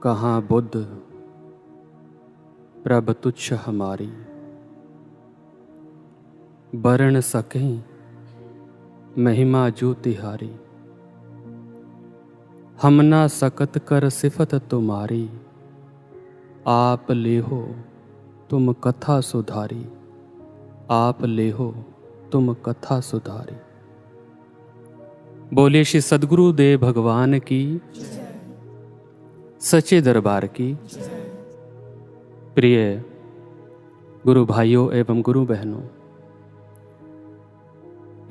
कहाँ बुद्ध प्रभ तुच्छ हमारी, बरन सकें महिमा जो तिहारी। हम ना सकत कर सिफत तुम्हारी, आप लेहो तुम कथा सुधारी, आप लेहो तुम कथा सुधारी। बोले श्री सद्गुरु देव भगवान की, सच्चे दरबार की। प्रिय गुरु भाइयों एवं गुरु बहनों,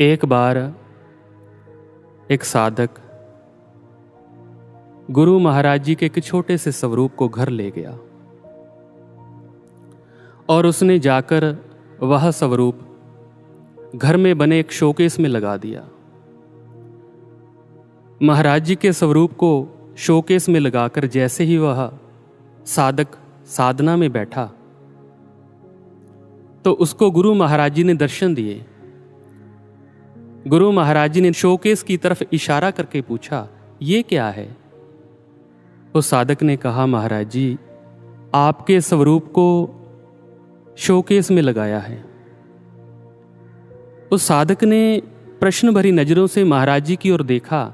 एक बार एक साधक गुरु महाराज जी के एक छोटे से स्वरूप को घर ले गया और उसने जाकर वह स्वरूप घर में बने एक शोकेस में लगा दिया। महाराज जी के स्वरूप को शोकेस में लगाकर जैसे ही वह साधक साधना में बैठा तो उसको गुरु महाराज जी ने दर्शन दिए। गुरु महाराज जी ने शोकेस की तरफ इशारा करके पूछा, ये क्या है? उस साधक ने कहा, महाराज जी आपके स्वरूप को शोकेस में लगाया है। उस साधक ने प्रश्न भरी नजरों से महाराज जी की ओर देखा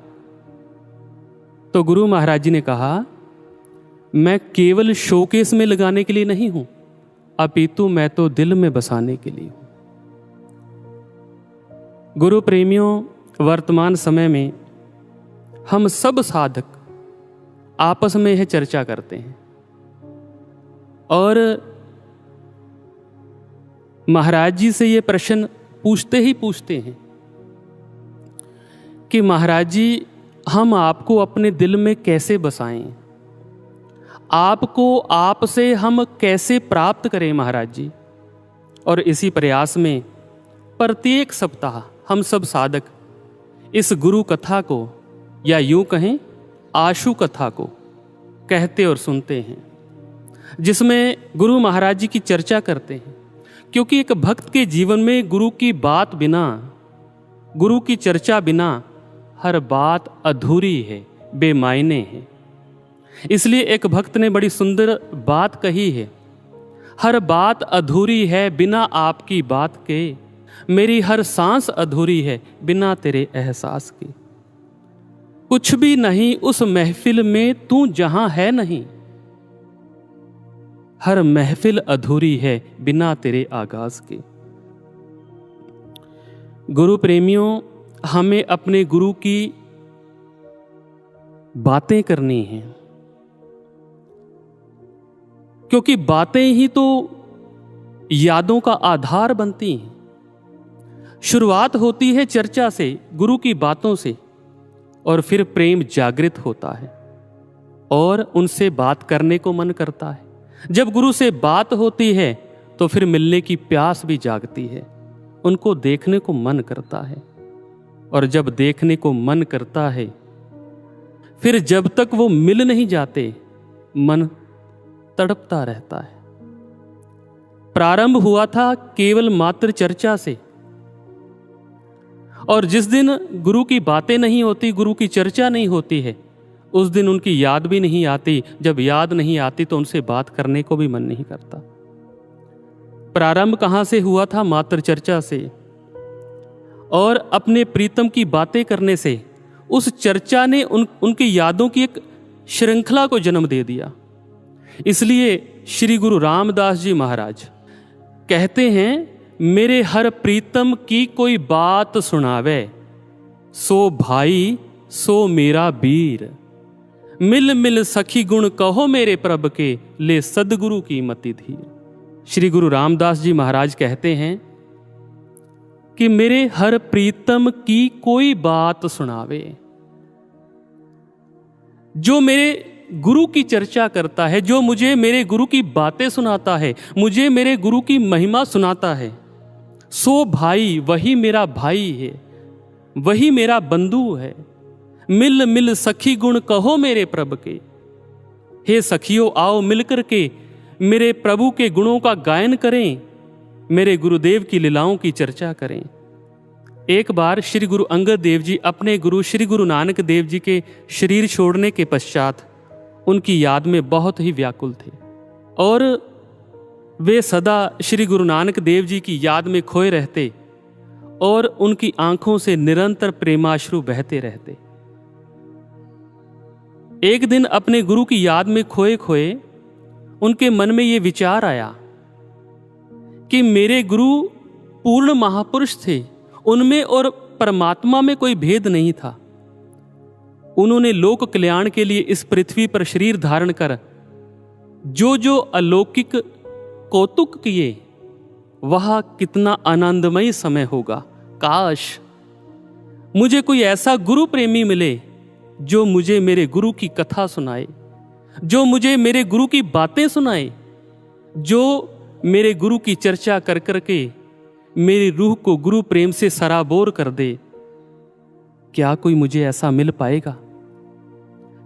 तो गुरु महाराज जी ने कहा, मैं केवल शोकेस में लगाने के लिए नहीं हूं, अपितु मैं तो दिल में बसाने के लिए हूं। गुरु प्रेमियों, वर्तमान समय में हम सब साधक आपस में यह चर्चा करते हैं और महाराज जी से ये प्रश्न पूछते ही पूछते हैं कि महाराज जी हम आपको अपने दिल में कैसे बसाएं, आपको आपसे हम कैसे प्राप्त करें महाराज जी। और इसी प्रयास में प्रत्येक सप्ताह हम सब साधक इस गुरु कथा को, या यूं कहें आशु कथा को कहते और सुनते हैं, जिसमें गुरु महाराज जी की चर्चा करते हैं। क्योंकि एक भक्त के जीवन में गुरु की बात बिना, गुरु की चर्चा बिना हर बात अधूरी है, बेमायने है। इसलिए एक भक्त ने बड़ी सुंदर बात कही है, हर बात अधूरी है बिना आपकी बात के, मेरी हर सांस अधूरी है बिना तेरे एहसास के। कुछ भी नहीं उस महफिल में तू जहां है नहीं, हर महफिल अधूरी है बिना तेरे आगाज के। गुरु प्रेमियों, हमें अपने गुरु की बातें करनी हैं, क्योंकि बातें ही तो यादों का आधार बनती हैं। शुरुआत होती है चर्चा से, गुरु की बातों से, और फिर प्रेम जागृत होता है और उनसे बात करने को मन करता है। जब गुरु से बात होती है तो फिर मिलने की प्यास भी जागती है, उनको देखने को मन करता है, और जब देखने को मन करता है फिर जब तक वो मिल नहीं जाते मन तड़पता रहता है। प्रारंभ हुआ था केवल मात्र चर्चा से, और जिस दिन गुरु की बातें नहीं होती, गुरु की चर्चा नहीं होती है, उस दिन उनकी याद भी नहीं आती। जब याद नहीं आती तो उनसे बात करने को भी मन नहीं करता। प्रारंभ कहां से हुआ था? मात्र चर्चा से, और अपने प्रीतम की बातें करने से उस चर्चा ने उनकी यादों की एक श्रृंखला को जन्म दे दिया। इसलिए श्री गुरु रामदास जी महाराज कहते हैं, मेरे हर प्रीतम की कोई बात सुनावे, सो भाई सो मेरा वीर, मिल मिल सखी गुण कहो मेरे प्रभ के, ले सदगुरु की मति धीर। श्री गुरु रामदास जी महाराज कहते हैं कि मेरे हर प्रीतम की कोई बात सुनावे। जो मेरे गुरु की चर्चा करता है, जो मुझे मेरे गुरु की बातें सुनाता है, मुझे मेरे गुरु की महिमा सुनाता है, सो भाई वही मेरा भाई है, वही मेरा बंधु है। मिल मिल सखी गुण कहो मेरे प्रभु के, हे सखियों आओ मिलकर के मेरे प्रभु के गुणों का गायन करें, मेरे गुरुदेव की लीलाओं की चर्चा करें। एक बार श्री गुरु अंगद देव जी अपने गुरु श्री गुरु नानक देव जी के शरीर छोड़ने के पश्चात उनकी याद में बहुत ही व्याकुल थे और वे सदा श्री गुरु नानक देव जी की याद में खोए रहते और उनकी आंखों से निरंतर प्रेमाश्रु बहते रहते। एक दिन अपने गुरु की याद में खोए खोए उनके मन में ये विचार आया कि मेरे गुरु पूर्ण महापुरुष थे, उनमें और परमात्मा में कोई भेद नहीं था। उन्होंने लोक कल्याण के लिए इस पृथ्वी पर शरीर धारण कर जो जो अलौकिक कौतुक किए, वह कितना आनंदमय समय होगा। काश मुझे कोई ऐसा गुरु प्रेमी मिले जो मुझे मेरे गुरु की कथा सुनाए, जो मुझे मेरे गुरु की बातें सुनाए, जो मेरे गुरु की चर्चा कर करके मेरी रूह को गुरु प्रेम से सराबोर कर दे। क्या कोई मुझे ऐसा मिल पाएगा?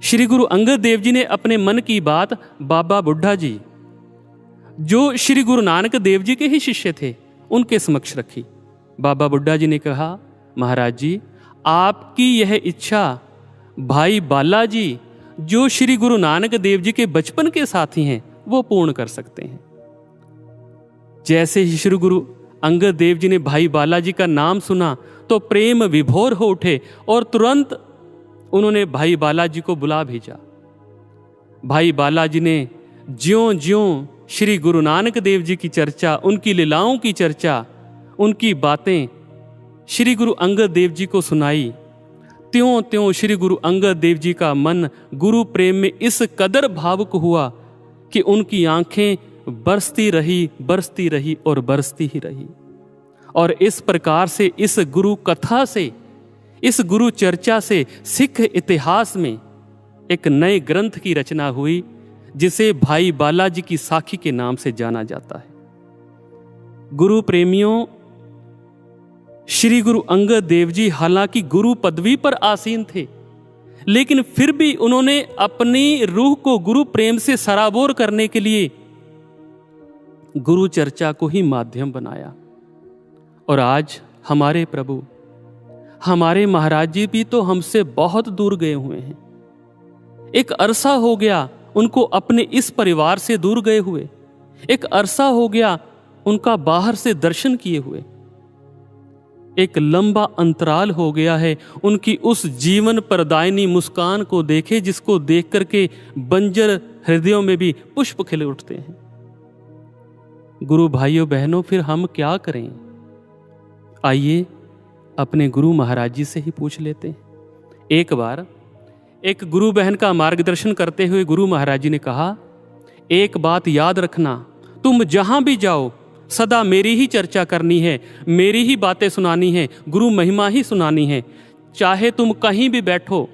श्री गुरु अंगद देव जी ने अपने मन की बात बाबा बुढ़ा जी, जो श्री गुरु नानक देव जी के ही शिष्य थे, उनके समक्ष रखी। बाबा बुढ़ा जी ने कहा, महाराज जी, आपकी यह इच्छा भाई बालाजी, जो श्री गुरु नानक देव जी के बचपन के साथी हैं, वो पूर्ण कर सकते हैं। जैसे ही श्री गुरु अंगद देव जी ने भाई बालाजी का नाम सुना तो प्रेम विभोर हो उठे और तुरंत उन्होंने भाई बालाजी को बुला भेजा। भाई बालाजी ने ज्यों ज्यों श्री गुरु नानक देव जी की चर्चा, उनकी लीलाओं की चर्चा, उनकी बातें श्री गुरु अंगद देव जी को सुनाई, त्यों त्यों श्री गुरु अंगद देव जी का मन गुरु प्रेम में इस कदर भावुक हुआ कि उनकी आंखें बरसती रही और बरसती ही रही। और इस प्रकार से इस गुरु कथा से, इस गुरु चर्चा से सिख इतिहास में एक नए ग्रंथ की रचना हुई, जिसे भाई बालाजी की साखी के नाम से जाना जाता है। गुरु प्रेमियों, श्री गुरु अंगद देव जी हालांकि गुरु पदवी पर आसीन थे, लेकिन फिर भी उन्होंने अपनी रूह को गुरु प्रेम से सराबोर करने के लिए गुरु चर्चा को ही माध्यम बनाया। और आज हमारे प्रभु, हमारे महाराज जी भी तो हमसे बहुत दूर गए हुए हैं। एक अरसा हो गया उनको अपने इस परिवार से दूर गए हुए, एक अरसा हो गया उनका बाहर से दर्शन किए हुए, एक लंबा अंतराल हो गया है उनकी उस जीवन प्रदायिनी मुस्कान को देखे, जिसको देख करके बंजर हृदयों में भी पुष्प खिल उठते हैं। गुरु भाइयों बहनों, फिर हम क्या करें? आइए अपने गुरु महाराज जी से ही पूछ लेते हैं। एक बार एक गुरु बहन का मार्गदर्शन करते हुए गुरु महाराज जी ने कहा, एक बात याद रखना, तुम जहां भी जाओ सदा मेरी ही चर्चा करनी है, मेरी ही बातें सुनानी है, गुरु महिमा ही सुनानी है। चाहे तुम कहीं भी बैठो,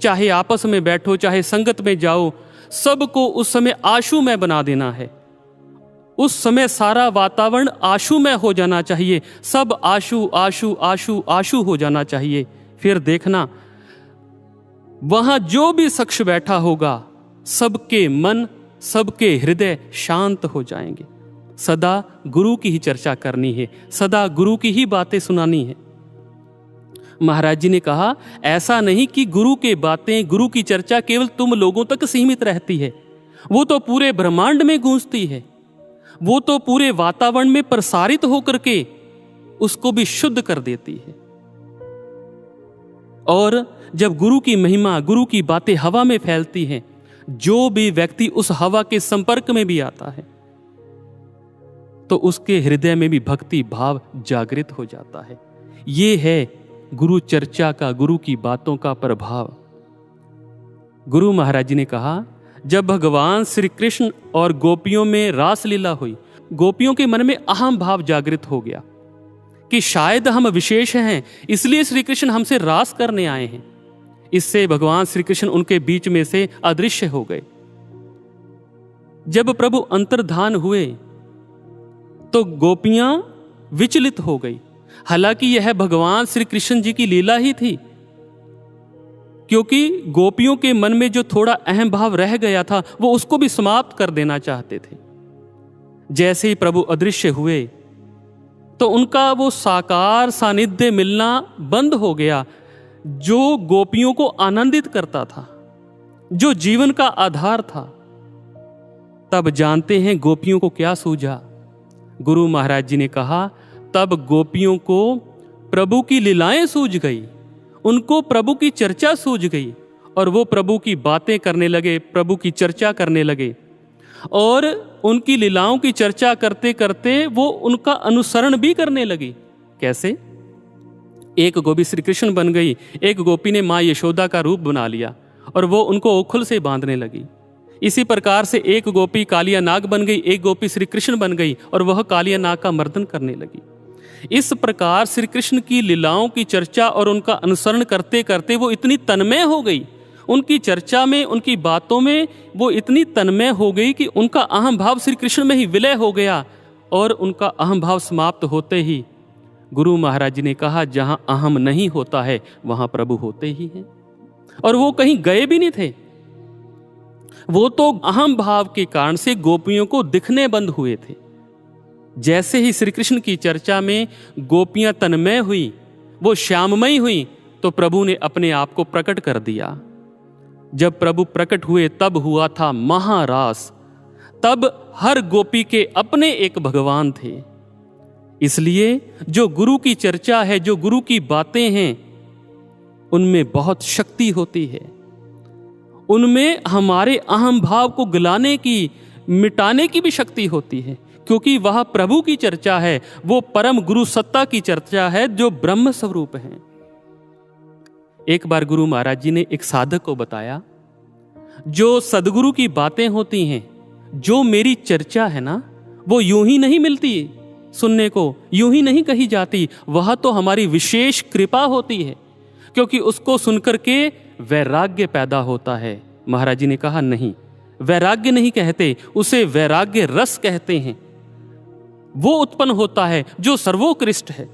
चाहे आपस में बैठो, चाहे संगत में जाओ, सबको उस समय आशुमय बना देना है। उस समय सारा वातावरण आशुमय हो जाना चाहिए, सब आशु आशु आशु आशु हो जाना चाहिए। फिर देखना वहां जो भी शख्स बैठा होगा, सबके मन, सबके हृदय शांत हो जाएंगे। सदा गुरु की ही चर्चा करनी है, सदा गुरु की ही बातें सुनानी है। महाराज जी ने कहा, ऐसा नहीं कि गुरु के बातें, गुरु की चर्चा केवल तुम लोगों तक सीमित रहती है, वो तो पूरे ब्रह्मांड में गूंजती है, वो तो पूरे वातावरण में प्रसारित होकर के उसको भी शुद्ध कर देती है। और जब गुरु की महिमा, गुरु की बातें हवा में फैलती हैं, जो भी व्यक्ति उस हवा के संपर्क में भी आता है तो उसके हृदय में भी भक्ति भाव जागृत हो जाता है। ये है गुरु चर्चा का, गुरु की बातों का प्रभाव। गुरु महाराज जी ने कहा, जब भगवान श्री कृष्ण और गोपियों में रास लीला हुई, गोपियों के मन में अहम भाव जागृत हो गया कि शायद हम विशेष हैं, इसलिए श्री कृष्ण हमसे रास करने आए हैं। इससे भगवान श्री कृष्ण उनके बीच में से अदृश्य हो गए। जब प्रभु अंतर्धान हुए तो गोपियां विचलित हो गई। हालांकि यह भगवान श्री कृष्ण जी की लीला ही थी, क्योंकि गोपियों के मन में जो थोड़ा अहम भाव रह गया था वो उसको भी समाप्त कर देना चाहते थे। जैसे ही प्रभु अदृश्य हुए तो उनका वो साकार सानिध्य मिलना बंद हो गया, जो गोपियों को आनंदित करता था, जो जीवन का आधार था। तब जानते हैं गोपियों को क्या सूझा। गुरु महाराज जी ने कहा, तब गोपियों को प्रभु की लीलाएं सूझ गई, उनको प्रभु की चर्चा सूझ गई और वो प्रभु की बातें करने लगे, प्रभु की चर्चा करने लगे। और उनकी लीलाओं की चर्चा करते करते वो उनका अनुसरण भी करने लगी। कैसे? एक गोपी श्री कृष्ण बन गई, एक गोपी ने माँ यशोदा का रूप बना लिया और वो उनको ओखुल से बांधने लगी। इसी प्रकार से एक गोपी कालिया नाग बन गई, एक गोपी श्री कृष्ण बन गई और वह कालिया नाग का मर्दन करने लगी। इस प्रकार श्री कृष्ण की लीलाओं की चर्चा और उनका अनुसरण करते करते वो इतनी तन्मय हो गई, उनकी चर्चा में, उनकी बातों में वो इतनी तन्मय हो गई कि उनका अहम भाव श्री कृष्ण में ही विलय हो गया। और उनका अहम भाव समाप्त होते ही गुरु महाराज जी ने कहा, जहां अहम नहीं होता है वहां प्रभु होते ही हैं। और वो कहीं गए भी नहीं थे, वो तो अहम भाव के कारण से गोपियों को दिखने बंद हुए थे। जैसे ही श्री कृष्ण की चर्चा में गोपियां तन्मय हुई, वो श्याममयी हुई, तो प्रभु ने अपने आप को प्रकट कर दिया। जब प्रभु प्रकट हुए तब हुआ था महारास। तब हर गोपी के अपने एक भगवान थे। इसलिए जो गुरु की चर्चा है, जो गुरु की बातें हैं, उनमें बहुत शक्ति होती है। उनमें हमारे अहम भाव को गलाने की, मिटाने की भी शक्ति होती है, क्योंकि वह प्रभु की चर्चा है, वो परम गुरु सत्ता की चर्चा है जो ब्रह्म स्वरूप है। एक बार गुरु महाराज जी ने एक साधक को बताया, जो सदगुरु की बातें होती हैं, जो मेरी चर्चा है ना, वो यूं ही नहीं मिलती सुनने को, यूं ही नहीं कही जाती, वह तो हमारी विशेष कृपा होती है, क्योंकि उसको सुनकर के वैराग्य पैदा होता है। महाराज जी ने कहा, नहीं, वैराग्य नहीं कहते, उसे वैराग्य रस कहते हैं। वो उत्पन्न होता है जो सर्वोत्कृष्ट है।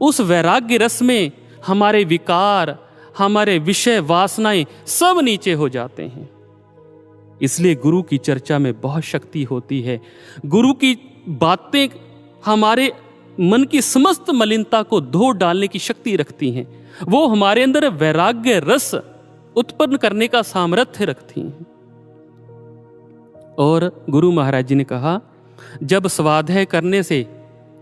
उस वैराग्य रस में हमारे विकार, हमारे विषय वासनाएं सब नीचे हो जाते हैं। इसलिए गुरु की चर्चा में बहुत शक्ति होती है। गुरु की बातें हमारे मन की समस्त मलिनता को धो डालने की शक्ति रखती हैं। वो हमारे अंदर वैराग्य रस उत्पन्न करने का सामर्थ्य रखती हैं। और गुरु महाराज जी ने कहा, जब स्वाध्याय करने से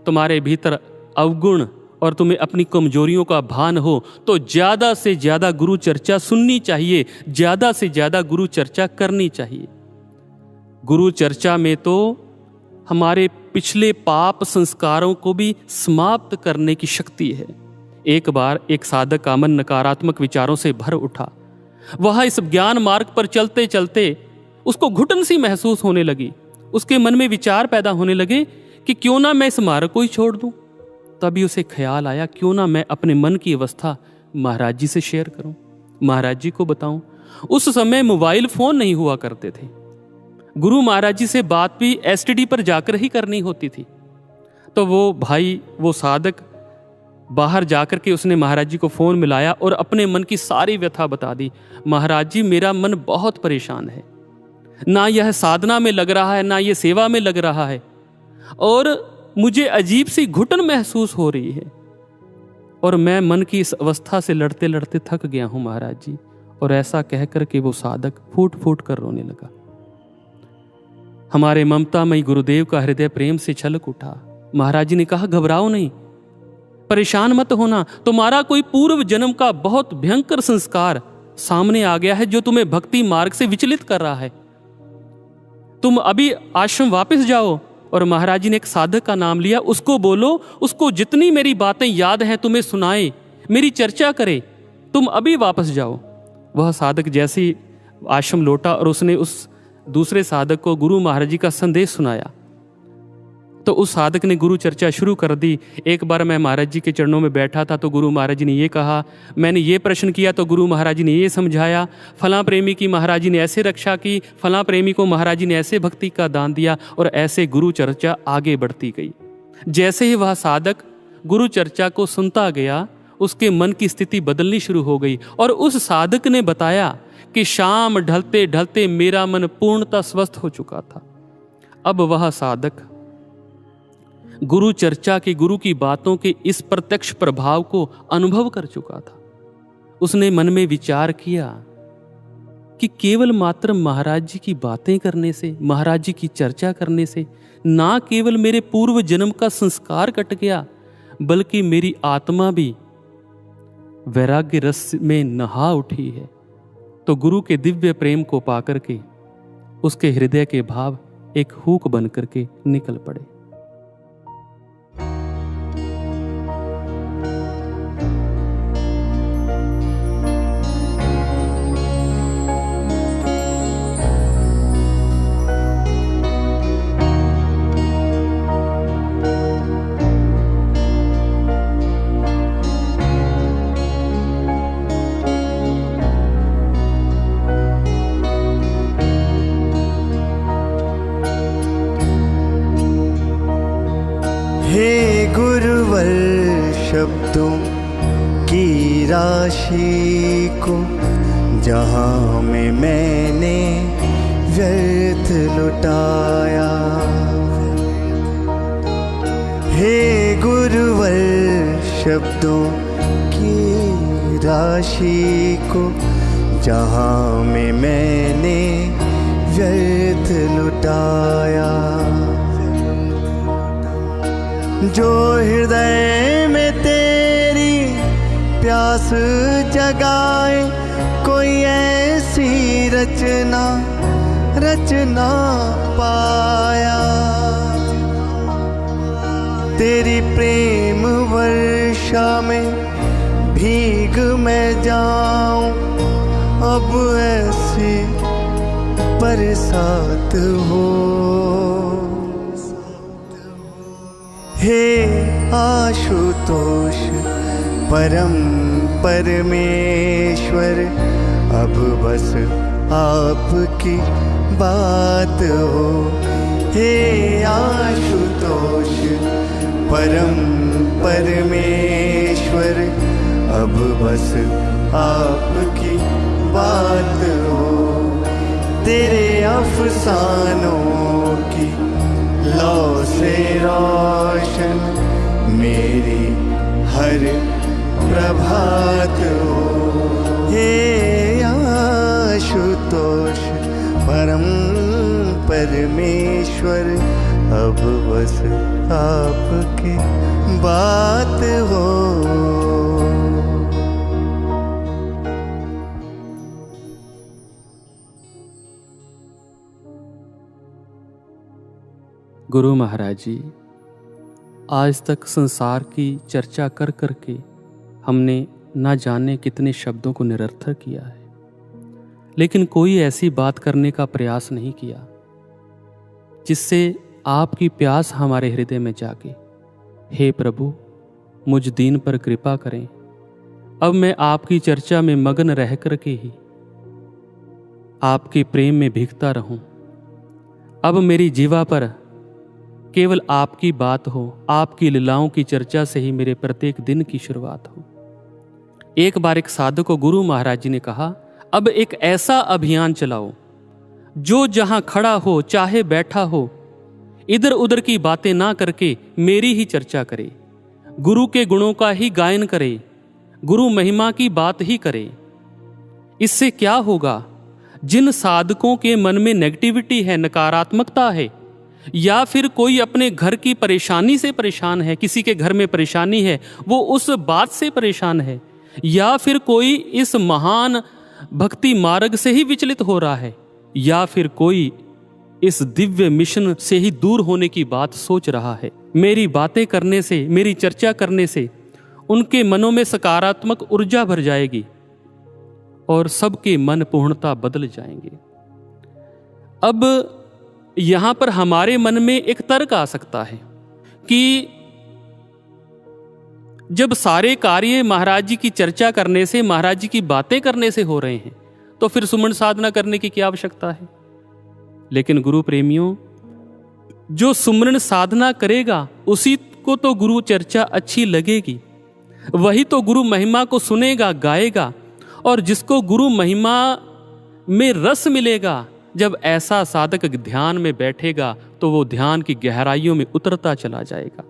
तुम्हारे भीतर अवगुण और तुम्हें अपनी कमजोरियों का भान हो, तो ज्यादा से ज्यादा गुरु चर्चा सुननी चाहिए, ज्यादा से ज्यादा गुरु चर्चा करनी चाहिए। गुरु चर्चा में तो हमारे पिछले पाप संस्कारों को भी समाप्त करने की शक्ति है। एक बार एक साधक का मन नकारात्मक विचारों से भर उठा। वह इस ज्ञान मार्ग पर चलते चलते उसको घुटन सी महसूस होने लगी। उसके मन में विचार पैदा होने लगे कि क्यों ना मैं इस मार्ग को ही छोड़ दूं। तभी उसे ख्याल आया, क्यों ना मैं अपने मन की अवस्था महाराज जी से शेयर करूं, महाराज जी को बताऊं। उस समय मोबाइल फोन नहीं हुआ करते थे। गुरु महाराज जी से बात भी एसटीडी पर जाकर ही करनी होती थी। तो वो भाई, वो साधक बाहर जाकर के उसने महाराज जी को फोन मिलाया और अपने मन की सारी व्यथा बता दी। महाराज जी, मेरा मन बहुत परेशान है, ना यह साधना में लग रहा है, ना ये सेवा में लग रहा है, और मुझे अजीब सी घुटन महसूस हो रही है, और मैं मन की इस अवस्था से लड़ते लड़ते थक गया हूं महाराज जी। और ऐसा कहकर के वो साधक फूट फूट कर रोने लगा। हमारे ममतामयी गुरुदेव का हृदय प्रेम से छलक उठा। महाराज जी ने कहा, घबराओ नहीं, परेशान मत होना, तुम्हारा कोई पूर्व जन्म का बहुत भयंकर संस्कार सामने आ गया है जो तुम्हें भक्ति मार्ग से विचलित कर रहा है। तुम अभी आश्रम वापस जाओ। और महाराज जी ने एक साधक का नाम लिया, उसको बोलो, उसको जितनी मेरी बातें याद हैं तुम्हें सुनाए, मेरी चर्चा करे, तुम अभी वापस जाओ। वह साधक जैसे ही आश्रम लौटा और उसने उस दूसरे साधक को गुरु महाराज जी का संदेश सुनाया, तो उस साधक ने गुरु चर्चा शुरू कर दी। एक बार मैं महाराज जी के चरणों में बैठा था तो गुरु महाराज जी ने ये कहा, मैंने ये प्रश्न किया तो गुरु महाराज जी ने ये समझाया, फलां प्रेमी की महाराज जी ने ऐसे रक्षा की, फलां प्रेमी को महाराज जी ने ऐसे भक्ति का दान दिया, और ऐसे गुरु चर्चा आगे बढ़ती गई। जैसे ही वह साधक गुरु चर्चा को सुनता गया, उसके मन की स्थिति बदलनी शुरू हो गई। और उस साधक ने बताया कि शाम ढलते ढलते मेरा मन पूर्णतः स्वस्थ हो चुका था। अब वह साधक गुरु चर्चा के, गुरु की बातों के इस प्रत्यक्ष प्रभाव को अनुभव कर चुका था। उसने मन में विचार किया कि केवल मात्र महाराज जी की बातें करने से, महाराज जी की चर्चा करने से ना केवल मेरे पूर्व जन्म का संस्कार कट गया, बल्कि मेरी आत्मा भी वैराग्य रस में नहा उठी है। तो गुरु के दिव्य प्रेम को पाकर के उसके हृदय के भाव एक हुक बन करके निकल पड़े। हे गुरुवर शब्दों की राशि को जहाँ में मैंने व्यर्थ लुटाया, हे गुरुवर शब्दों की राशि को जहाँ में मैंने व्यर्थ लुटाया, जो हृदय में तेरी प्यास जगाए कोई ऐसी रचना रचना पाया। तेरी प्रेम वर्षा में भीग मैं जाऊं, अब ऐसी बरसात हो। हे आशुतोष परम परमेश्वर, अब बस आपकी बात हो। हे आशुतोष परम परमेश्वर, अब बस आपकी बात हो। तेरे अफसानों की लौ से रोशन मेरी हर प्रभात हो। हे आशुतोष परम परमेश्वर, अब बस आपकी बात हो। गुरु महाराज जी, आज तक संसार की चर्चा कर करके हमने ना जाने कितने शब्दों को निरर्थक किया है, लेकिन कोई ऐसी बात करने का प्रयास नहीं किया जिससे आपकी प्यास हमारे हृदय में जागे। हे प्रभु, मुझ दीन पर कृपा करें। अब मैं आपकी चर्चा में मगन रह करके ही आपके प्रेम में भीगता रहूं। अब मेरी जीवा पर केवल आपकी बात हो, आपकी लीलाओं की चर्चा से ही मेरे प्रत्येक दिन की शुरुआत हो। एक बार एक साधु को गुरु महाराज जी ने कहा, अब एक ऐसा अभियान चलाओ जो जहां खड़ा हो चाहे बैठा हो, इधर उधर की बातें ना करके मेरी ही चर्चा करे, गुरु के गुणों का ही गायन करे, गुरु महिमा की बात ही करे। इससे क्या होगा? जिन साधकों के मन में नेगेटिविटी है, नकारात्मकता है, या फिर कोई अपने घर की परेशानी से परेशान है, किसी के घर में परेशानी है, वो उस बात से परेशान है, या फिर कोई इस महान भक्ति मार्ग से ही विचलित हो रहा है, या फिर कोई इस दिव्य मिशन से ही दूर होने की बात सोच रहा है, मेरी बातें करने से, मेरी चर्चा करने से उनके मनों में सकारात्मक ऊर्जा भर जाएगी और सबके मन पूर्णता बदल जाएंगे। अब यहां पर हमारे मन में एक तर्क आ सकता है कि जब सारे कार्य महाराज जी की चर्चा करने से, महाराज जी की बातें करने से हो रहे हैं, तो फिर सुमन साधना करने की क्या आवश्यकता है? लेकिन गुरु प्रेमियों, जो सुमरन साधना करेगा उसी को तो गुरु चर्चा अच्छी लगेगी, वही तो गुरु महिमा को सुनेगा, गाएगा, और जिसको गुरु महिमा में रस मिलेगा, जब ऐसा साधक ध्यान में बैठेगा तो वो ध्यान की गहराइयों में उतरता चला जाएगा।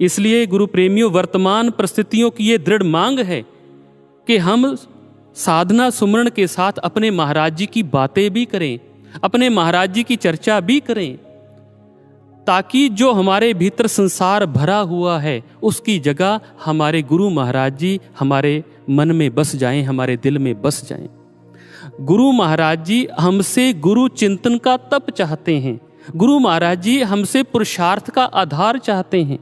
इसलिए गुरु प्रेमियों, वर्तमान परिस्थितियों की ये दृढ़ मांग है कि हम साधना सुमरण के साथ अपने महाराज जी की बातें भी करें, अपने महाराज जी की चर्चा भी करें, ताकि जो हमारे भीतर संसार भरा हुआ है उसकी जगह हमारे गुरु महाराज जी हमारे मन में बस जाएं, हमारे दिल में बस जाएं। गुरु महाराज जी हमसे गुरु चिंतन का तप चाहते हैं। गुरु महाराज जी हमसे पुरुषार्थ का आधार चाहते हैं,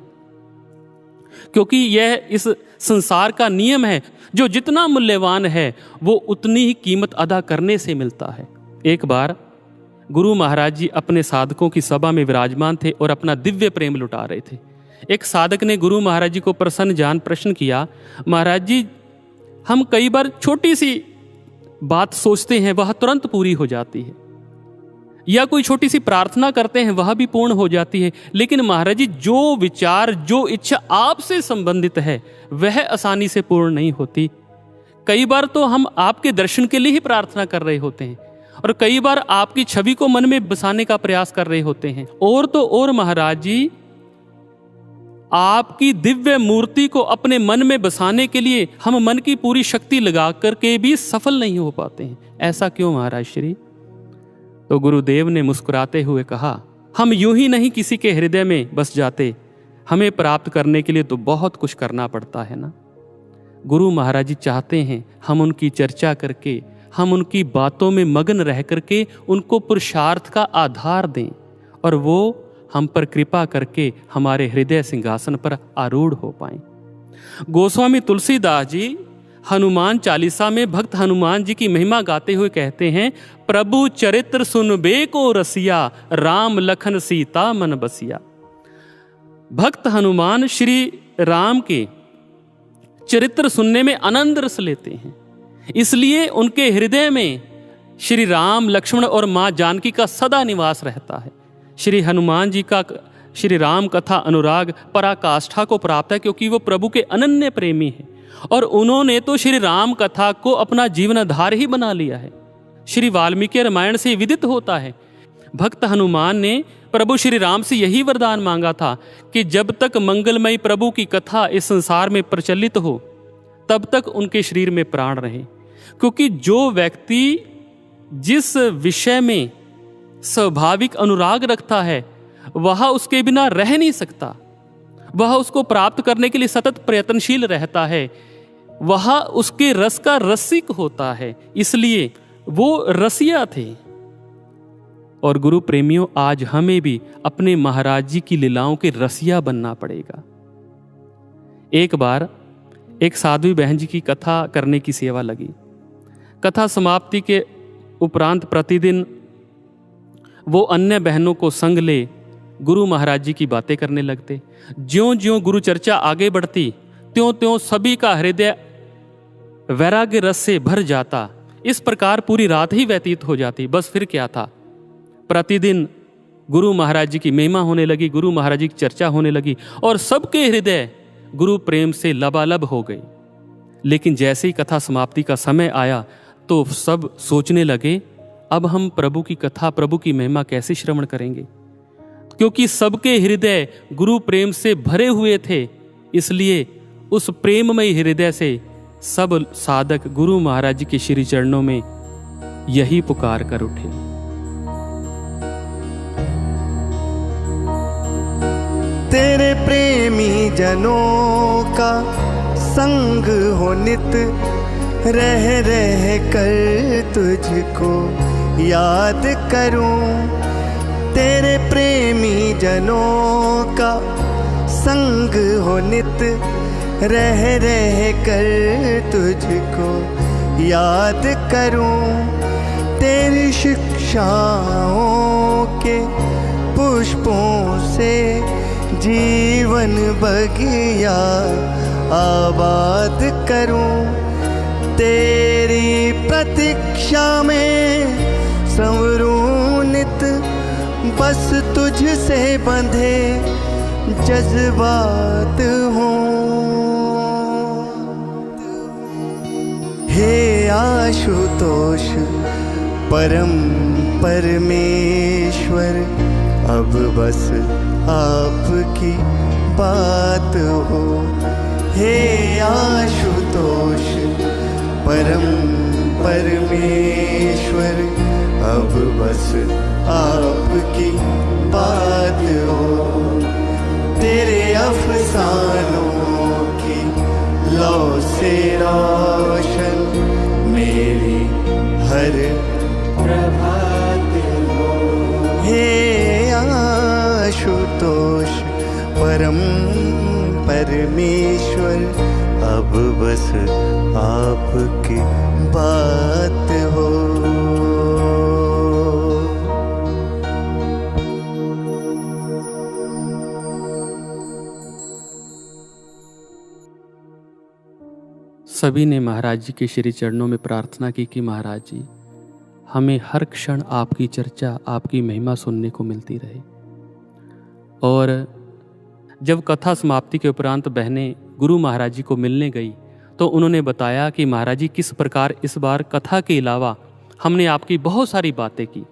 क्योंकि यह इस संसार का नियम है, जो जितना मूल्यवान है वो उतनी ही कीमत अदा करने से मिलता है। एक बार गुरु महाराज जी अपने साधकों की सभा में विराजमान थे और अपना दिव्य प्रेम लुटा रहे थे। एक साधक ने गुरु महाराज जी को प्रसन्न जान प्रश्न किया, महाराज जी, हम कई बार छोटी सी बात सोचते हैं वह तुरंत पूरी हो जाती है, या कोई छोटी सी प्रार्थना करते हैं वह भी पूर्ण हो जाती है, लेकिन महाराज जी जो विचार, जो इच्छा आपसे संबंधित है वह आसानी से पूर्ण नहीं होती। कई बार तो हम आपके दर्शन के लिए ही प्रार्थना कर रहे होते हैं, और कई बार आपकी छवि को मन में बसाने का प्रयास कर रहे होते हैं। और तो और महाराज जी, आपकी दिव्य मूर्ति को अपने मन में बसाने के लिए हम मन की पूरी शक्ति लगा करके भी सफल नहीं हो पाते हैं। ऐसा क्यों महाराज श्री? तो गुरुदेव ने मुस्कुराते हुए कहा, हम यूं ही नहीं किसी के हृदय में बस जाते, हमें प्राप्त करने के लिए तो बहुत कुछ करना पड़ता है ना। गुरु महाराज जी चाहते हैं हम उनकी चर्चा करके, हम उनकी बातों में मगन रह करके उनको पुरुषार्थ का आधार दें, और वो हम पर कृपा करके हमारे हृदय सिंहासन पर आरूढ़ हो पाएं। गोस्वामी तुलसीदास जी हनुमान चालीसा में भक्त हनुमान जी की महिमा गाते हुए कहते हैं, प्रभु चरित्र सुनबे को रसिया, राम लखन सीता मन बसिया। भक्त हनुमान श्री राम के चरित्र सुनने में आनंद रस लेते हैं, इसलिए उनके हृदय में श्री राम, लक्ष्मण और मां जानकी का सदा निवास रहता है। श्री हनुमान जी का श्री राम कथा अनुराग पराकाष्ठा को प्राप्त है, क्योंकि वो प्रभु के अनन्य प्रेमी हैं, और उन्होंने तो श्री राम कथा को अपना जीवनाधार ही बना लिया है। श्री वाल्मीकि रामायण से विदित होता है, भक्त हनुमान ने प्रभु श्री राम से यही वरदान मांगा था कि जब तक मंगलमयी प्रभु की कथा इस संसार में प्रचलित हो तब तक उनके शरीर में प्राण रहे, क्योंकि जो व्यक्ति जिस विषय में स्वाभाविक अनुराग रखता है वह उसके बिना रह नहीं सकता, वह उसको प्राप्त करने के लिए सतत प्रयत्नशील रहता है, वह उसके रस का रसिक होता है, इसलिए वो रसिया थे। और गुरु प्रेमियों, आज हमें भी अपने महाराज जी की लीलाओं के रसिया बनना पड़ेगा। एक बार एक साध्वी बहन जी की कथा करने की सेवा लगी। कथा समाप्ति के उपरांत प्रतिदिन वो अन्य बहनों को संग ले गुरु महाराज जी की बातें करने लगते। ज्यों ज्यों गुरु चर्चा आगे बढ़ती त्यों त्यों सभी का हृदय वैराग्य रस से भर जाता। इस प्रकार पूरी रात ही व्यतीत हो जाती। बस फिर क्या था, प्रतिदिन गुरु महाराज जी की महिमा होने लगी, गुरु महाराज जी की चर्चा होने लगी, और सबके हृदय गुरु प्रेम से लबालब हो गई। लेकिन जैसे ही कथा समाप्ति का समय आया तो सब सोचने लगे, अब हम प्रभु की कथा, प्रभु की महिमा कैसे श्रवण करेंगे, क्योंकि सबके हृदय गुरु प्रेम से भरे हुए थे। इसलिए उस प्रेममय हृदय से सब साधक गुरु महाराज जी के श्री चरणों में यही पुकार कर उठे। तेरे प्रेमी जनों का संग हो नित, रह रह कर तुझको याद करूं। तेरे प्रेमी जनों का संग हो नित, रह रह कर तुझको याद करूं। तेरी शिक्षाओं के पुष्पों से जीवन बगिया आबाद करूं। तेरी प्रतीक्षा में संवरूं नित, बस तुझसे बंधे जज्बात हों। हे आशुतोष परम परमेश्वर, अब बस आपकी बात हो। हे आशुतोष परम परमेश्वर, अब बस आपकी बात हो। तेरे अफसानों की लौ से रोशन मेरी हर प्रभात हो। हे आशुतोष परम परमेश्वर, अब बस आपकी बात हो। सभी ने महाराज जी के श्री चरणों में प्रार्थना की कि महाराज जी, हमें हर क्षण आपकी चर्चा, आपकी महिमा सुनने को मिलती रहे। और जब कथा समाप्ति के उपरांत बहनें गुरु महाराज जी को मिलने गई तो उन्होंने बताया कि महाराज जी किस प्रकार इस बार कथा के अलावा हमने आपकी बहुत सारी बातें की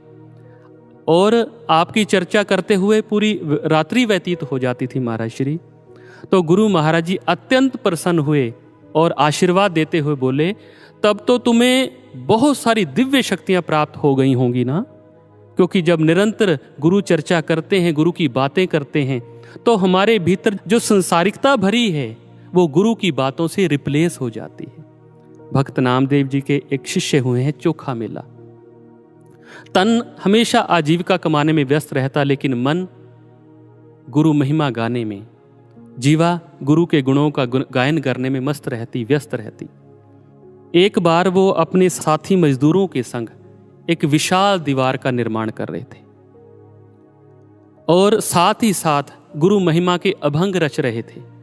और आपकी चर्चा करते हुए पूरी रात्रि व्यतीत हो जाती थी महाराज श्री। तो गुरु महाराज जी अत्यंत प्रसन्न हुए और आशीर्वाद देते हुए बोले, तब तो तुम्हें बहुत सारी दिव्य शक्तियां प्राप्त हो गई होंगी ना, क्योंकि जब निरंतर गुरु चर्चा करते हैं, गुरु की बातें करते हैं, तो हमारे भीतर जो संसारिकता भरी है वो गुरु की बातों से रिप्लेस हो जाती है। भक्त नामदेव जी के एक शिष्य हुए हैं चोखा मेला। तन हमेशा आजीविका कमाने में व्यस्त रहता, लेकिन मन गुरु महिमा गाने में, जीवा गुरु के गुणों का गायन करने में मस्त रहती, व्यस्त रहती। एक बार वो अपने साथी मजदूरों के संग एक विशाल दीवार का निर्माण कर रहे थे और साथ ही साथ गुरु महिमा के अभंग रच रहे थे।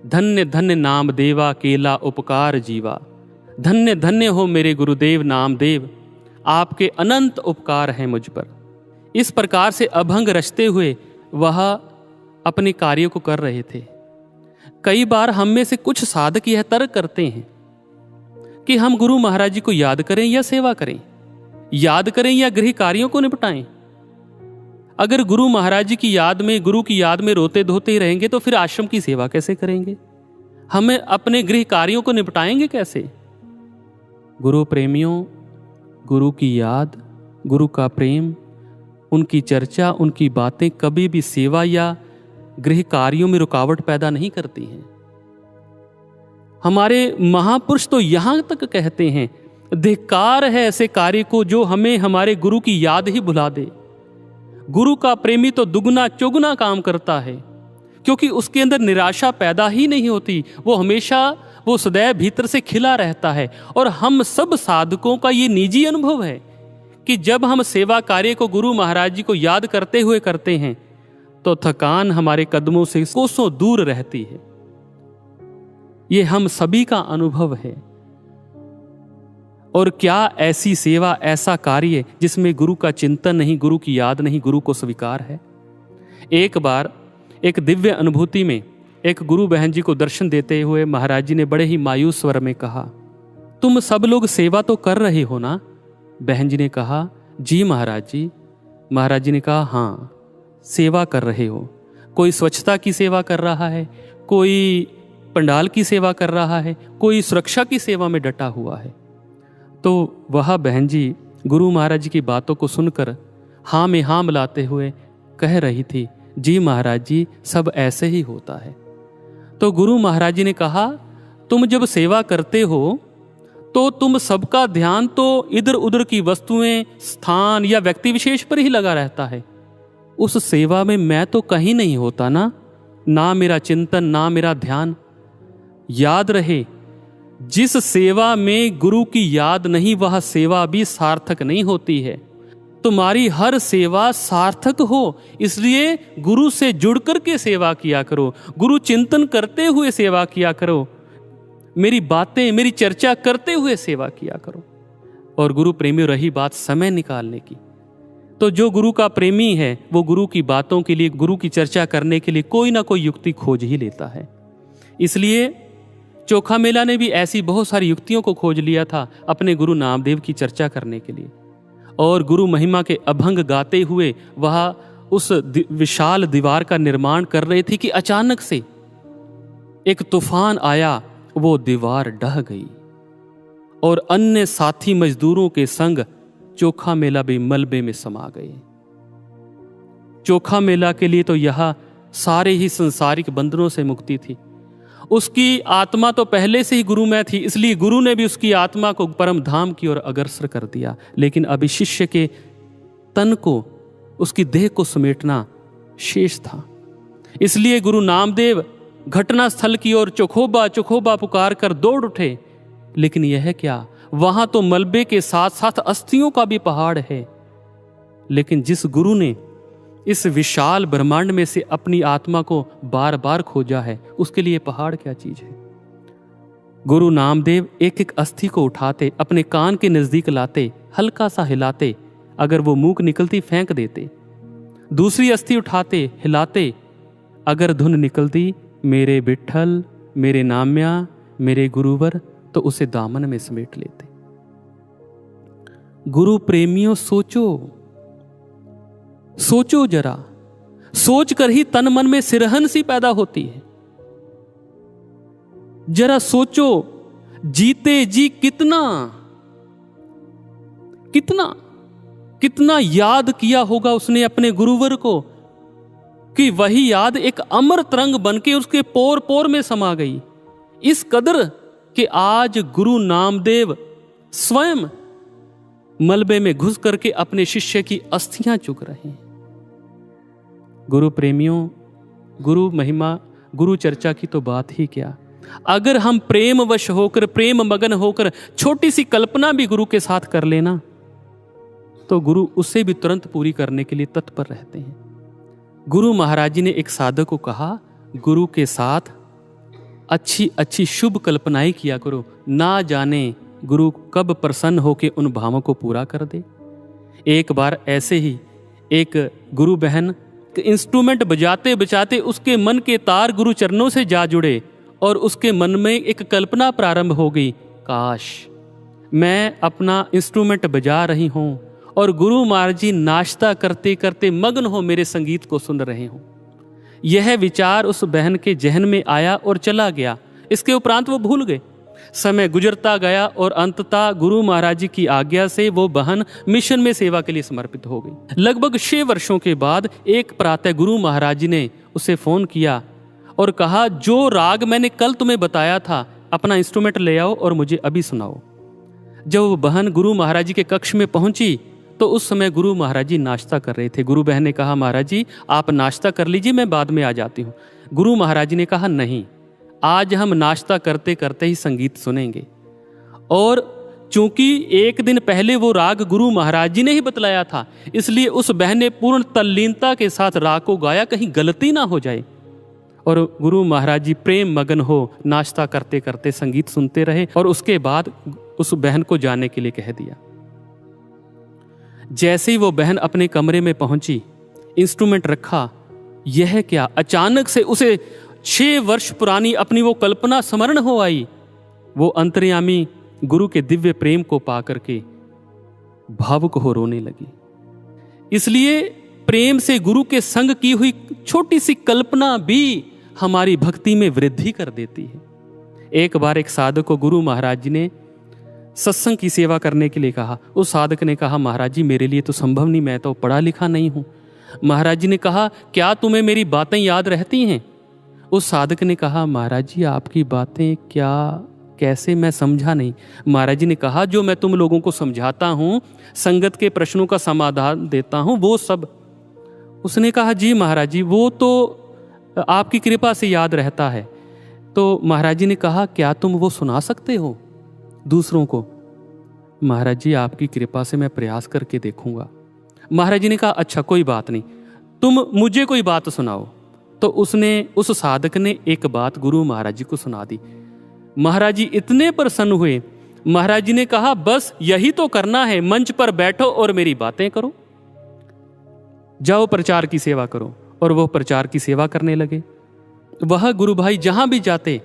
धन्य धन्य नाम देवा केला उपकार जीवा, धन्य धन्य हो मेरे गुरुदेव नामदेव, आपके अनंत उपकार हैं मुझ पर। इस प्रकार से अभंग रचते हुए वह अपने कार्य को कर रहे थे। कई बार हम में से कुछ साधक यह तर्क करते हैं कि हम गुरु महाराज जी को याद करें या सेवा करें, याद करें या गृह कार्यों को निपटाएं। अगर गुरु महाराज जी की याद में, गुरु की याद में रोते धोते ही रहेंगे तो फिर आश्रम की सेवा कैसे करेंगे? हमें अपने गृह कार्यों को निपटाएंगे कैसे? गुरु प्रेमियों, गुरु की याद, गुरु का प्रेम, उनकी चर्चा, उनकी बातें कभी भी सेवा या गृह कार्यों में रुकावट पैदा नहीं करती हैं। हमारे महापुरुष तो यहां तक कहते हैं, धिक्कार है ऐसे कार्य को जो हमें हमारे गुरु की याद ही भुला दे। गुरु का प्रेमी तो दुगना चौगुना काम करता है, क्योंकि उसके अंदर निराशा पैदा ही नहीं होती। वो हमेशा, वो सदैव भीतर से खिला रहता है। और हम सब साधकों का ये निजी अनुभव है कि जब हम सेवा कार्य को गुरु महाराज जी को याद करते हुए करते हैं तो थकान हमारे कदमों से कोसों दूर रहती है। ये हम सभी का अनुभव है। और क्या ऐसी सेवा, ऐसा कार्य जिसमें गुरु का चिंतन नहीं, गुरु की याद नहीं, गुरु को स्वीकार है? एक बार एक दिव्य अनुभूति में एक गुरु बहन जी को दर्शन देते हुए महाराज जी ने बड़े ही मायूस स्वर में कहा, तुम सब लोग सेवा तो कर रहे हो ना? बहन जी ने कहा, जी महाराज जी। महाराज जी ने कहा, हाँ सेवा कर रहे हो। कोई स्वच्छता की सेवा कर रहा है, कोई पंडाल की सेवा कर रहा है, कोई सुरक्षा की सेवा में डटा हुआ है। तो वह बहन जी गुरु महाराज जी की बातों को सुनकर हाँ में हाँ मिलाते हुए कह रही थी, जी महाराज जी सब ऐसे ही होता है। तो गुरु महाराज जी ने कहा, तुम जब सेवा करते हो तो तुम सबका ध्यान तो इधर उधर की वस्तुएं, स्थान या व्यक्ति विशेष पर ही लगा रहता है। उस सेवा में मैं तो कहीं नहीं होता ना मेरा चिंतन, ना मेरा ध्यान। याद रहे, जिस सेवा में गुरु की याद नहीं वह सेवा भी सार्थक नहीं होती है। तुम्हारी हर सेवा सार्थक हो इसलिए गुरु से जुड़ करके सेवा किया करो, गुरु चिंतन करते हुए सेवा किया करो, मेरी बातें, मेरी चर्चा करते हुए सेवा किया करो। और गुरु प्रेमी, रही बात समय निकालने की, तो जो गुरु का प्रेमी है वो गुरु की बातों के लिए, गुरु की चर्चा करने के लिए कोई ना कोई युक्ति खोज ही लेता है। इसलिए चोखा मेला ने भी ऐसी बहुत सारी युक्तियों को खोज लिया था अपने गुरु नामदेव की चर्चा करने के लिए। और गुरु महिमा के अभंग गाते हुए वह उस विशाल दीवार का निर्माण कर रहे थे कि अचानक से एक तूफान आया, वो दीवार ढह गई और अन्य साथी मजदूरों के संग चोखा मेला भी मलबे में समा गए। चोखा मेला के लिए तो यह सारे ही संसारिक बंधनों से मुक्ति थी। उसकी आत्मा तो पहले से ही गुरुमय थी, इसलिए गुरु ने भी उसकी आत्मा को परम धाम की ओर अग्रसर कर दिया। लेकिन अभी शिष्य के तन को, उसकी देह को समेटना शेष था। इसलिए गुरु नामदेव घटना स्थल की ओर चोखोबा चोखोबा पुकार कर दौड़ उठे। लेकिन यह क्या, वहां तो मलबे के साथ साथ अस्थियों का भी पहाड़ है। लेकिन जिस गुरु ने इस विशाल ब्रह्मांड में से अपनी आत्मा को बार बार खोजा है, उसके लिए पहाड़ क्या चीज है। गुरु नामदेव एक एक अस्थि को उठाते, अपने कान के नजदीक लाते, हल्का सा हिलाते, अगर वो मूक निकलती फेंक देते। दूसरी अस्थि उठाते, हिलाते, अगर धुन निकलती मेरे विठ्ठल, मेरे नाम्या, मेरे गुरुवर, तो उसे दामन में समेट लेते। गुरु प्रेमियों, सोचो जरा, सोच कर ही तन मन में सिरहन सी पैदा होती है। जरा सोचो, जीते जी कितना कितना कितना याद किया होगा उसने अपने गुरुवर को, कि वही याद एक अमर तरंग बनके उसके पोर पोर में समा गई। इस कदर कि आज गुरु नामदेव स्वयं मलबे में घुस करके अपने शिष्य की अस्थियां चुग रहे हैं। गुरु प्रेमियों, गुरु महिमा, गुरु चर्चा की तो बात ही क्या। अगर हम प्रेम वश होकर, प्रेम मगन होकर छोटी सी कल्पना भी गुरु के साथ कर लेना, तो गुरु उससे भी तुरंत पूरी करने के लिए तत्पर रहते हैं। गुरु महाराज जी ने एक साधक को कहा, गुरु के साथ अच्छी अच्छी शुभ कल्पनाएं किया करो, ना जाने गुरु कब प्रसन्न होकर उन भावों को पूरा कर दे। एक बार ऐसे ही एक गुरु बहन इंस्ट्रूमेंट बजाते बजाते उसके मन के तार गुरु चरणों से जा जुड़े और उसके मन में एक कल्पना प्रारंभ हो गई, काश मैं अपना इंस्ट्रूमेंट बजा रही हूं और गुरु महाराज जी नाश्ता करते करते मग्न हो मेरे संगीत को सुन रहे हों। यह विचार उस बहन के जहन में आया और चला गया। इसके उपरांत वो भूल गए। समय गुजरता गया और अंततः गुरु महाराज जी की आज्ञा से वो बहन मिशन में सेवा के लिए समर्पित हो गई। लगभग 6 वर्षों के बाद एक प्रातः गुरु महाराज जी ने उसे फोन किया और कहा, जो राग मैंने कल तुम्हें बताया था, अपना इंस्ट्रूमेंट ले आओ और मुझे अभी सुनाओ। जब वो बहन गुरु महाराज जी के कक्ष में पहुंची तो उस समय गुरु महाराज जी नाश्ता कर रहे थे। गुरु बहन ने कहा, महाराज जी आप नाश्ता कर लीजिए, मैं बाद में आ जाती हूँ। गुरु महाराज जी ने कहा, नहीं, आज हम नाश्ता करते करते ही संगीत सुनेंगे। और चूंकि एक दिन पहले वो राग गुरु महाराज जी ने ही बतलाया था, इसलिए उस बहन ने पूर्ण तल्लीनता के साथ राग को गाया, कहीं गलती ना हो जाए। और गुरु महाराज जी प्रेम मगन हो नाश्ता करते करते संगीत सुनते रहे और उसके बाद उस बहन को जाने के लिए कह दिया। जैसे ही वो बहन अपने कमरे में पहुंची, इंस्ट्रूमेंट रखा, यह क्या, अचानक से उसे 6 वर्ष पुरानी अपनी वो कल्पना स्मरण हो आई। वो अंतर्यामी गुरु के दिव्य प्रेम को पा करके भावुक हो रोने लगी। इसलिए प्रेम से गुरु के संग की हुई छोटी सी कल्पना भी हमारी भक्ति में वृद्धि कर देती है। एक बार एक साधक को गुरु महाराज जी ने सत्संग की सेवा करने के लिए कहा। उस साधक ने कहा, महाराज जी मेरे लिए तो संभव नहीं, मैं तो पढ़ा लिखा नहीं हूं। महाराज जी ने कहा, क्या तुम्हें मेरी बातें याद रहती हैं? उस साधक ने कहा, महाराज जी आपकी बातें क्या, कैसे, मैं समझा नहीं। महाराज जी ने कहा, जो मैं तुम लोगों को समझाता हूं, संगत के प्रश्नों का समाधान देता हूं, वो सब। उसने कहा, जी महाराज जी वो तो आपकी कृपा से याद रहता है। तो महाराज जी ने कहा, क्या तुम वो सुना सकते हो दूसरों को? महाराज जी आपकी कृपा से मैं प्रयास करके देखूंगा। महाराज जी ने कहा, अच्छा कोई बात नहीं, तुम मुझे कोई बात सुनाओ। तो उस साधक ने एक बात गुरु महाराज जी को सुना दी। महाराज जी इतने प्रसन्न हुए। महाराज जी ने कहा, बस यही तो करना है, मंच पर बैठो और मेरी बातें करो, जाओ प्रचार की सेवा करो। और वो प्रचार की सेवा करने लगे। वह गुरु भाई जहां भी जाते,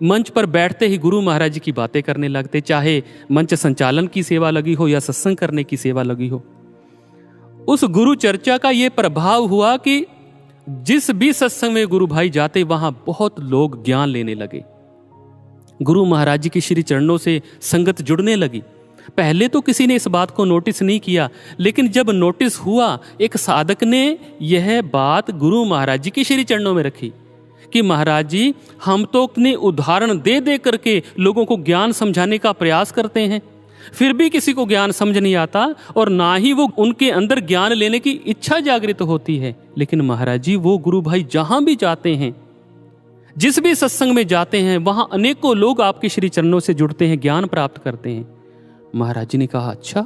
मंच पर बैठते ही गुरु महाराज जी की बातें करने लगते, चाहे मंच संचालन की सेवा लगी हो या सत्संग करने की सेवा लगी हो। उस गुरु चर्चा का ये प्रभाव हुआ कि जिस भी सत्संग में गुरु भाई जाते, वहां बहुत लोग ज्ञान लेने लगे। गुरु महाराज जी के श्री चरणों से संगत जुड़ने लगी। पहले तो किसी ने इस बात को नोटिस नहीं किया, लेकिन जब नोटिस हुआ, एक साधक ने यह बात गुरु महाराज जी के श्री चरणों में रखी कि महाराज जी, हम तो अपने उदाहरण दे दे करके लोगों को ज्ञान समझाने का प्रयास करते हैं, फिर भी किसी को ज्ञान समझ नहीं आता और ना ही वो उनके अंदर ज्ञान लेने की इच्छा जागृत होती है। लेकिन महाराज जी, वो गुरु भाई जहां भी जाते हैं, जिस भी सत्संग में जाते हैं, वहां अनेकों लोग आपके श्री चरणों से जुड़ते हैं, ज्ञान प्राप्त करते हैं। महाराज जी ने कहा, अच्छा,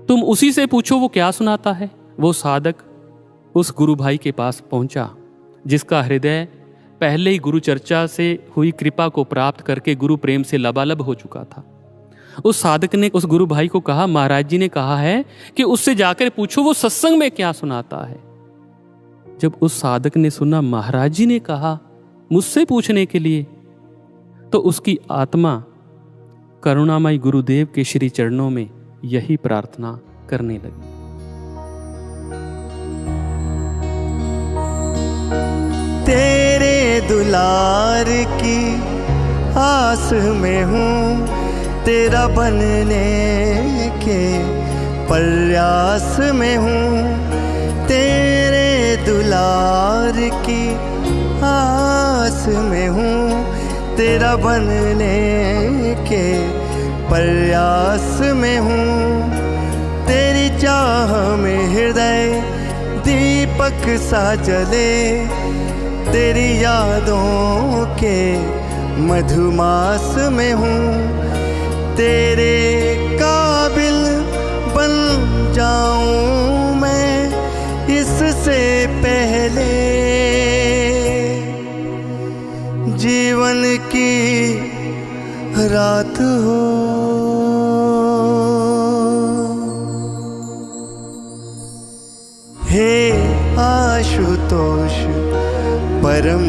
तुम उसी से पूछो वो क्या सुनाता है। वो साधक उस गुरु भाई के पास पहुंचा जिसका हृदय पहले ही गुरु चर्चा से हुई कृपा को प्राप्त करके गुरु प्रेम से लबालब हो चुका था। उस साधक ने उस गुरु भाई को कहा, महाराज जी ने कहा है कि उससे जाकर पूछो वो सत्संग में क्या सुनाता है। जब उस साधक ने सुना महाराज जी ने कहा मुझसे पूछने के लिए, तो उसकी आत्मा करुणामय गुरुदेव के श्री चरणों में यही प्रार्थना करने लगी। तेरे दुलार की आस में हूँ, तेरा बनने के प्रयास में हूँ। तेरे दुलार की आस में हूँ, तेरा बनने के प्रयास में हूँ। तेरी चाह में हृदय दीपक सा जले, तेरी यादों के मधुमास में हूँ। तेरे काबिल बन जाऊं मैं इससे पहले, जीवन की रात हो। हे आशुतोष परम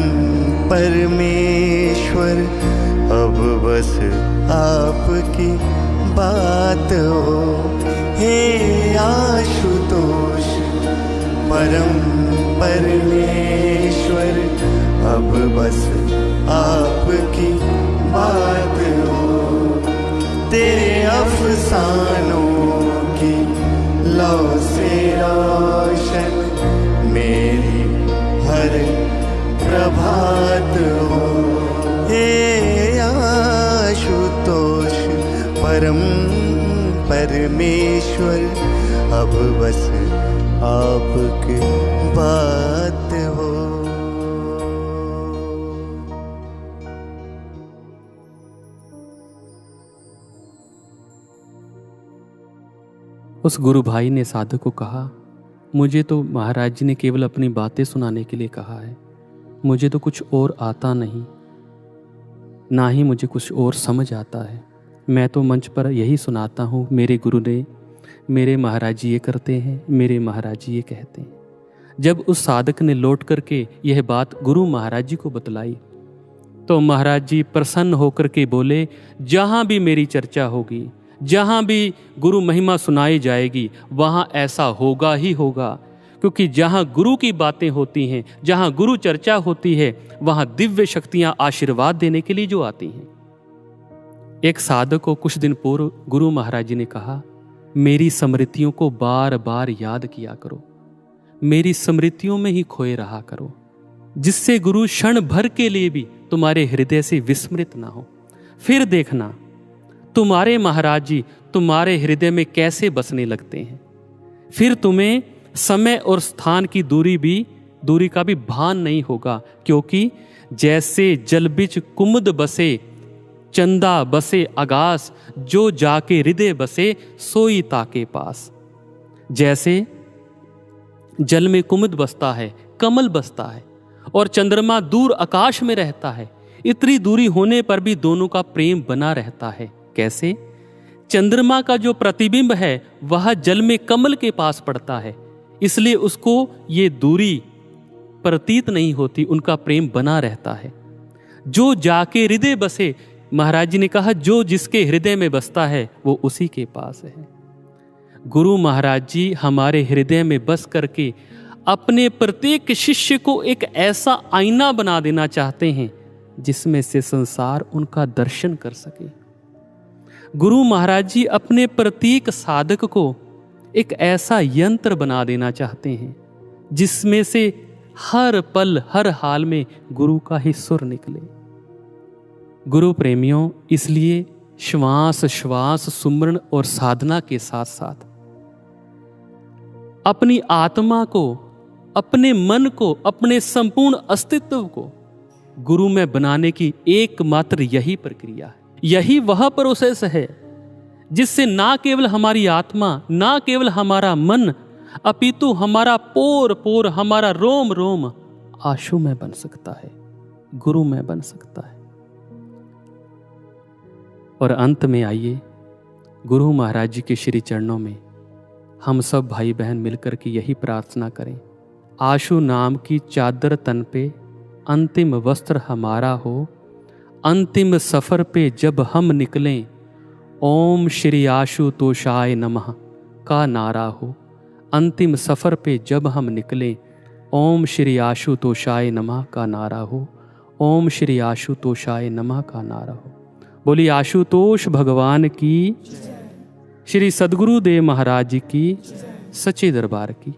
परमेश्वर, अब बस आपकी बात हो। हे आशुतोष परम परमेश्वर, अब बस आपकी बात हो। तेरे अफसानों की लौ से रोशन मेरी हर प्रभात हो। हे आशुतोष परम परमेश्वर, अब बस आपकी बात हो। उस गुरु भाई ने साधक को कहा, मुझे तो महाराज जी ने केवल अपनी बातें सुनाने के लिए कहा है, मुझे तो कुछ और आता नहीं, ना ही मुझे कुछ और समझ आता है। मैं तो मंच पर यही सुनाता हूँ, मेरे गुरु ने, मेरे महाराज जी ये करते हैं, मेरे महाराज जी ये कहते हैं। जब उस साधक ने लौट करके यह बात गुरु महाराज जी को बतलाई, तो महाराज जी प्रसन्न होकर के बोले, जहाँ भी मेरी चर्चा होगी, जहाँ भी गुरु महिमा सुनाई जाएगी, वहाँ ऐसा होगा ही होगा, क्योंकि जहाँ गुरु की बातें होती हैं, जहाँ गुरु चर्चा होती है, वहाँ दिव्य शक्तियाँ आशीर्वाद देने के लिए जो आती हैं। एक साधक को कुछ दिन पूर्व गुरु महाराज जी ने कहा, मेरी स्मृतियों को बार बार याद किया करो, मेरी स्मृतियों में ही खोए रहा करो, जिससे गुरु क्षण भर के लिए भी तुम्हारे हृदय से विस्मृत ना हो। फिर देखना तुम्हारे महाराज जी तुम्हारे हृदय में कैसे बसने लगते हैं। फिर तुम्हें समय और स्थान की दूरी का भी भान नहीं होगा, क्योंकि जैसे जल बिच कुमुद बसे, चंदा बसे आकाश, जो जाके हृदय बसे सोई ताके पास। जैसे जल में कुमुद बसता है, कमल बसता है, और चंद्रमा दूर आकाश में रहता है, इतनी दूरी होने पर भी दोनों का प्रेम बना रहता है। कैसे? चंद्रमा का जो प्रतिबिंब है वह जल में कमल के पास पड़ता है, इसलिए उसको ये दूरी प्रतीत नहीं होती, उनका प्रेम बना रहता है। जो जाके हृदय बसे, महाराज जी ने कहा, जो जिसके हृदय में बसता है वो उसी के पास है। गुरु महाराज जी हमारे हृदय में बस करके अपने प्रत्येक शिष्य को एक ऐसा आईना बना देना चाहते हैं जिसमें से संसार उनका दर्शन कर सके। गुरु महाराज जी अपने प्रत्येक साधक को एक ऐसा यंत्र बना देना चाहते हैं जिसमें से हर पल हर हाल में गुरु का ही सुर निकले। गुरु प्रेमियों, इसलिए श्वास श्वास सुमरण और साधना के साथ साथ अपनी आत्मा को, अपने मन को, अपने संपूर्ण अस्तित्व को गुरु में बनाने की एकमात्र यही प्रक्रिया है, यही वह प्रोसेस है जिससे ना केवल हमारी आत्मा, ना केवल हमारा मन, अपितु हमारा पोर पोर, हमारा रोम रोम आशु में बन सकता है, गुरु में बन सकता है। और अंत में आइए गुरु महाराज जी के श्री चरणों में हम सब भाई बहन मिलकर के यही प्रार्थना करें, आशु नाम की चादर तन पे अंतिम वस्त्र हमारा हो, अंतिम सफर पे जब हम निकलें ओम श्री आशुतोषाय नमः का नारा हो। अंतिम सफर पे जब हम निकलें ओम श्री आशुतोषाय नमः का नारा हो, ओम श्री आशुतोषाय नमः का नारा हो। बोली आशुतोष भगवान की, श्री सद्गुरुदेव महाराज जी की, सच्चे दरबार की।